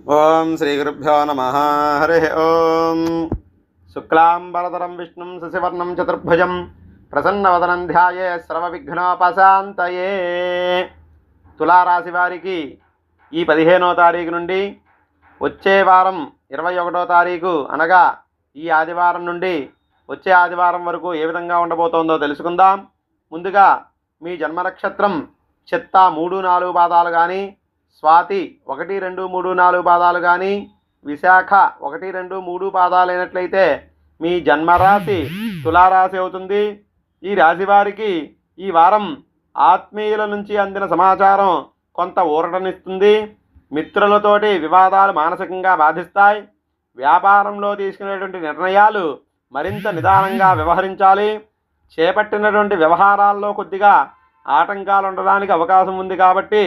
ఓం శ్రీ గురుభ్యో నమః. హరి ఓం. శుక్లాంబరధరం విష్ణుం శశివర్ణం చతుర్భుజం ప్రసన్నవదనం ధ్యాయే సర్వవిఘ్నోపశాంతయే. తులారాశి వారికి ఈ 15వ తారీఖు నుండి వచ్చే వారం 21వ తారీఖు అనగా ఈ ఆదివారం నుండి వచ్చే ఆదివారం వరకు ఏ విధంగా ఉండబోతోందో తెలుసుకుందాం. ముందుగా మీ జన్మ నక్షత్రం చిత్త 3, 4 పాదాలు కానీ, స్వాతి 1, 2, 3, 4 పాదాలు కానీ, విశాఖ 1, 2, 3 పాదాలు అయినట్లయితే మీ జన్మరాశి తులారాశి అవుతుంది. ఈ రాశి వారికి ఈ వారం ఆత్మీయుల నుంచి అందిన సమాచారం కొంత ఊరటనిస్తుంది. మిత్రులతోటి వివాదాలు మానసికంగా బాధిస్తాయి. వ్యాపారంలో తీసుకునేటువంటి నిర్ణయాలు మరింత నిదానంగా వ్యవహరించాలి. చేపట్టినటువంటి వ్యవహారాల్లో కొద్దిగా ఆటంకాలు ఉండడానికి అవకాశం ఉంది కాబట్టి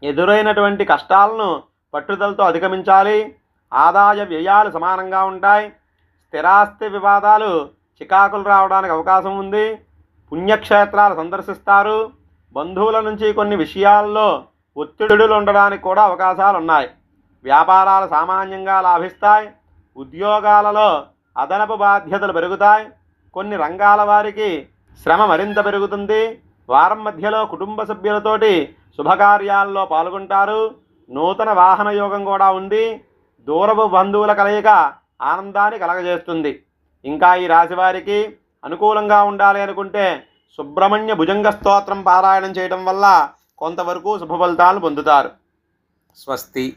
ఎదురైనటువంటి కష్టాలను పట్టుదలతో అధిగమించాలి. ఆదాయ వ్యయాలు సమానంగా ఉంటాయి. స్థిరాస్తి వివాదాలు చికాకులు రావడానికి అవకాశం ఉంది. పుణ్యక్షేత్రాలు సందర్శిస్తారు. బంధువుల నుంచి కొన్ని విషయాల్లో ఒత్తిడులు ఉండడానికి కూడా అవకాశాలు ఉన్నాయి. వ్యాపారాలు సామాన్యంగా లాభిస్తాయి. ఉద్యోగాలలో అదనపు బాధ్యతలు పెరుగుతాయి. కొన్ని రంగాల వారికి శ్రమ మరింత పెరుగుతుంది. వారం మధ్యలో కుటుంబ సభ్యులతోటి శుభకార్యాల్లో పాల్గొంటారు. నూతన వాహన యోగం కూడా ఉంది. దూరపు బంధువుల కలయిక ఆనందాన్ని కలగజేస్తుంది. ఇంకా ఈ రాశి వారికి అనుకూలంగా ఉండాలి అనుకుంటే సుబ్రహ్మణ్య భుజంగ స్తోత్రం పారాయణం చేయడం వల్ల కొంతవరకు శుభ ఫలితాలు పొందుతారు. స్వస్తి.